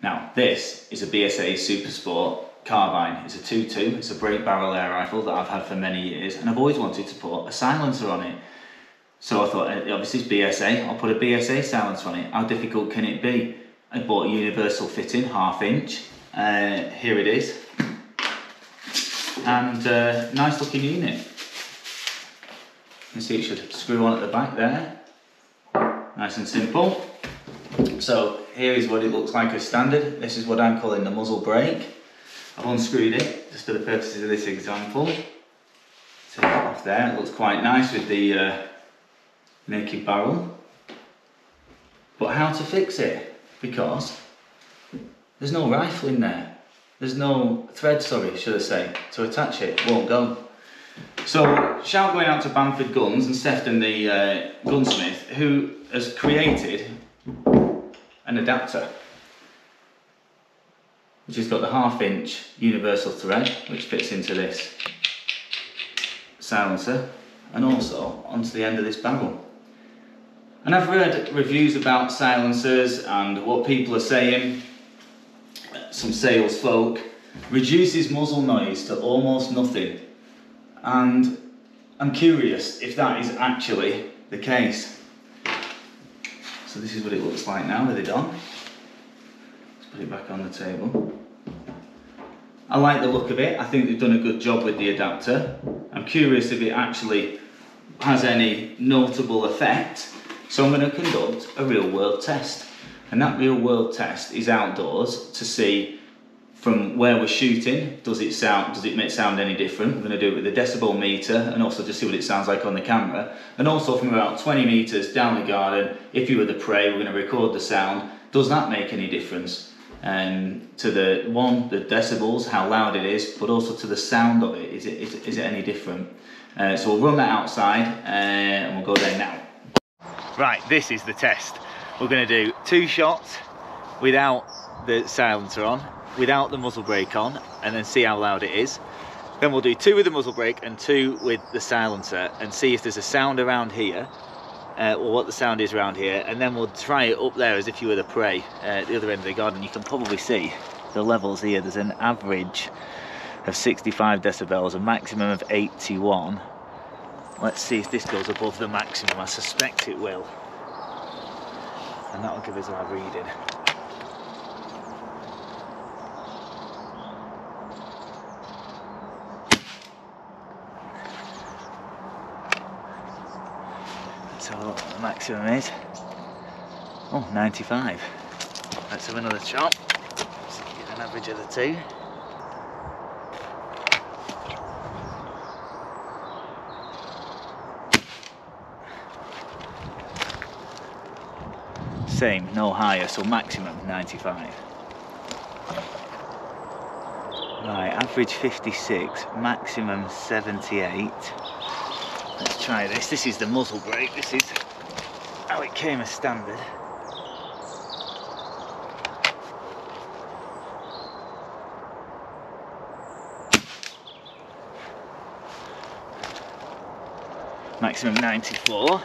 Now, this is a BSA Supersport Carbine. It's a 2.2, it's a break barrel air rifle that I've had for many years, and I've always wanted to put a silencer on it. So I thought, obviously it's BSA, I'll put a BSA silencer on it. How difficult can it be? I bought a universal fitting, 1/2 inch. Here it is. And nice looking unit. You can see it should screw on at the back there. Nice and simple. So here is what it looks like as standard. This is what I'm calling the muzzle brake. I've unscrewed it just for the purposes of this example. Take it off there. It looks quite nice with the naked barrel. But how to fix it? Because there's no rifle in there. There's no thread, sorry, should I say, to attach it. It won't go. So shout going out to Bamford Guns and Sefton the gunsmith, who has created an adapter which has got the 1/2 inch universal thread which fits into this silencer and also onto the end of this barrel. And I've read reviews about silencers and what people are saying. Some sales folk reduces muzzle noise to almost nothing, and I'm curious if that is actually the case. So this is what it looks like now with it on. Let's put it back on the table. I like the look of it. I think they've done a good job with the adapter. I'm curious if it actually has any notable effect. So I'm going to conduct a real world test. And that real world test is outdoors to see from where we're shooting, does it sound any different? We're going to do it with a decibel meter and also just see what it sounds like on the camera. And also from about 20 meters down the garden, if you were the prey, we're going to record the sound. Does that make any difference? To the decibels, how loud it is, but also to the sound of it. Is it any different? So we'll run that outside and we'll go there now. Right, this is the test. We're going to do 2 shots without the silencer on, without the muzzle brake on, and then see how loud it is. Then we'll do 2 with the muzzle brake and 2 with the silencer and see if there's a sound around here, or what the sound is around here, and then we'll try it up there as if you were the prey at the other end of the garden. You can probably see the levels here. There's an average of 65 decibels, a maximum of 81. Let's see if this goes above the maximum. I suspect it will. And that'll give us our reading. Let's have a look what the maximum is. Oh, 95. Let's have another shot. Let's get an average of the 2. Same, no higher, so maximum 95. Right, average 56, maximum 78. Let's try this. This is the muzzle brake. This is how it came as standard. Maximum 94.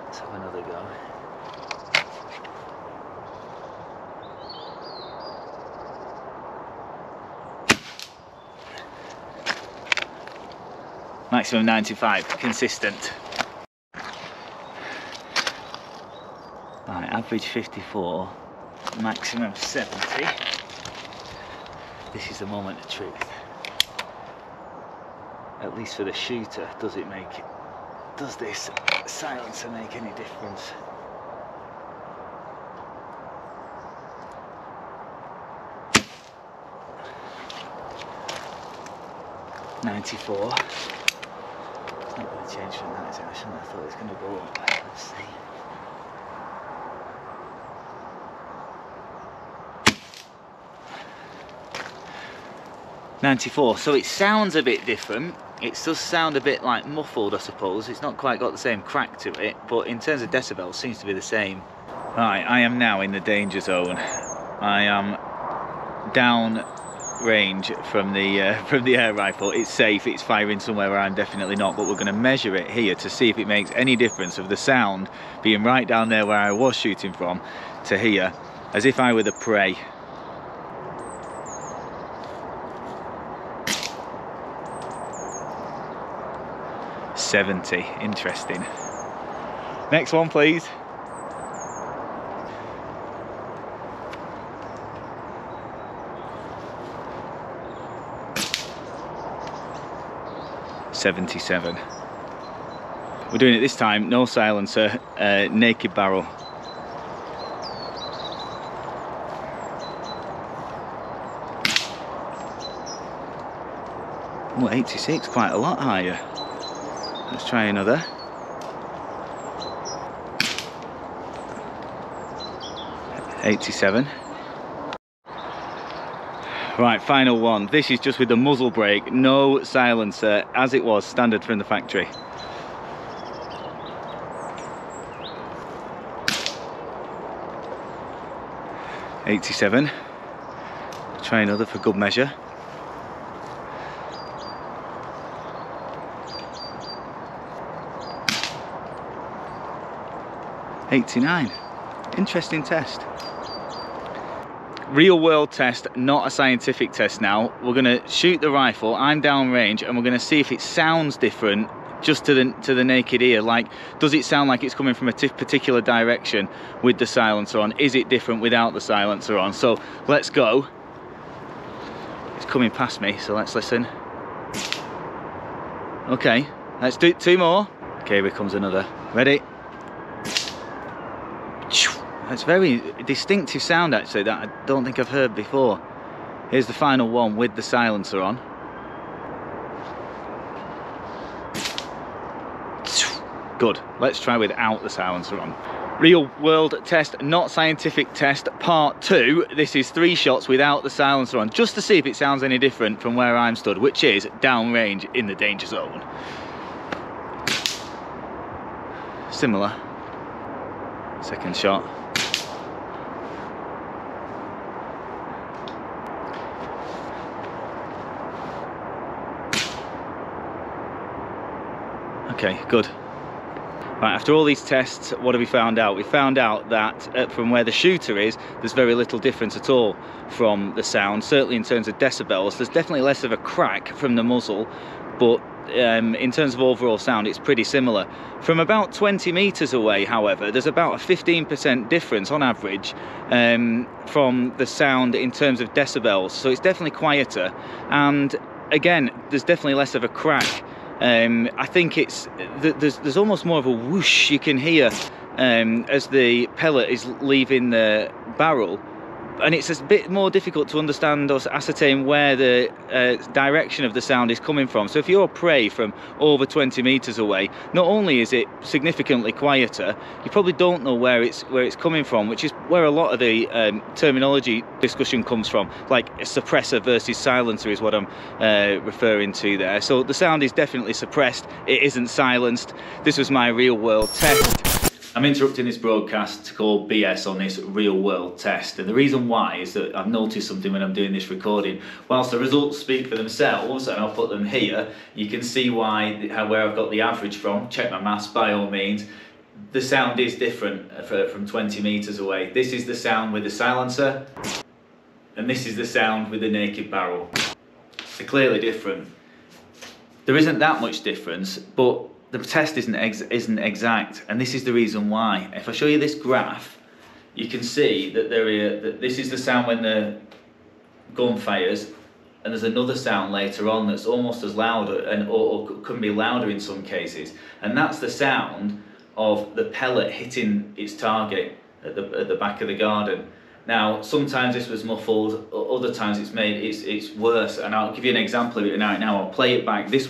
Let's have another go. Maximum 95, consistent. Right, average 54, maximum 70. This is the moment of truth. At least for the shooter, does this silencer make any difference? $94. It's not going to change from that, is it? I shouldn't have thought it was going to go up. Let's see. $94. So it sounds a bit different. It does sound a bit like muffled, I suppose. It's not quite got the same crack to it, but in terms of decibels, it seems to be the same. Right, I am now in the danger zone. I am down range from the air rifle. It's safe, it's firing somewhere where I'm definitely not, but we're going to measure it here to see if it makes any difference of the sound being right down there where I was shooting from to here. as if I were the prey. $70, interesting. Next one, please. $77. We're doing it this time, no silencer, naked barrel. Oh, 86, quite a lot higher. Let's try another. $87. Right, final one. This is just with the muzzle brake, no silencer, as it was standard from the factory. $87. Try another for good measure. $89. Interesting test. Real world test, not a scientific test now. We're going to shoot the rifle, I'm downrange, and we're going to see if it sounds different just to the naked ear. Like, does it sound like it's coming from a particular direction with the silencer on? Is it different without the silencer on? So let's go. It's coming past me, so let's listen. Okay, let's do 2 more. Okay, here comes another. Ready? It's very distinctive sound actually that I don't think I've heard before. Here's the final one with the silencer on. Good. Let's try without the silencer on. Real world test, not scientific test, part 2. This is 3 shots without the silencer on, just to see if it sounds any different from where I'm stood, which is downrange in the danger zone. Similar. Second shot. Okay, good. Right, after all these tests, what have we found out? We found out that from where the shooter is, there's very little difference at all from the sound. Certainly in terms of decibels, there's definitely less of a crack from the muzzle, but in terms of overall sound, it's pretty similar. From about 20 meters away, however, there's about a 15% difference on average from the sound in terms of decibels. So it's definitely quieter, and again, there's definitely less of a crack. I think there's almost more of a whoosh you can hear as the pellet is leaving the barrel, and it's a bit more difficult to understand or ascertain where the direction of the sound is coming from. So if you're prey from over 20 meters away, not only is it significantly quieter, you probably don't know where it's coming from, which is where a lot of the terminology discussion comes from. Like a suppressor versus silencer is what I'm referring to there. So the sound is definitely suppressed, it isn't silenced. This was my real world test. I'm interrupting this broadcast to call BS on this real world test, and the reason why is that I've noticed something when I'm doing this recording. Whilst the results speak for themselves, and I'll put them here, you can see where I've got the average from. Check my maths by all means. The sound is different from 20 meters away. This is the sound with the silencer, and this is the sound with the naked barrel. They're clearly different. There isn't that much difference, but the test isn't exact, and this is the reason why. If I show you this graph, you can see that this is the sound when the gun fires, and there's another sound later on that's almost as loud or can be louder in some cases, and that's the sound of the pellet hitting its target at the back of the garden. Now, sometimes this was muffled, other times it's worse, and I'll give you an example of it right now. I'll play it back. This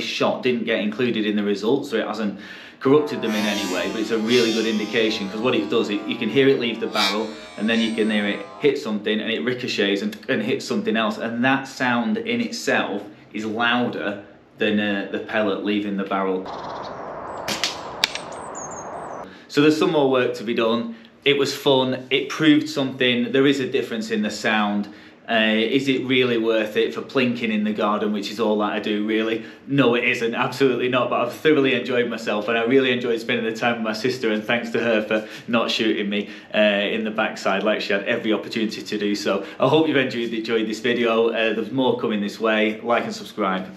shot didn't get included in the results, so it hasn't corrupted them in any way, but it's a really good indication, because what it does, you can hear it leave the barrel, and then you can hear it hit something, and it ricochets and hits something else, and that sound in itself is louder than the pellet leaving the barrel. So there's some more work to be done. It was fun, it proved something, there is a difference in the sound. Is it really worth it for plinking in the garden, which is all that I do really? No, it isn't, absolutely not, but I've thoroughly enjoyed myself, and I really enjoyed spending the time with my sister, and thanks to her for not shooting me in the backside like she had every opportunity to do so. I hope you've enjoyed this video. There's more coming this way. Like and subscribe.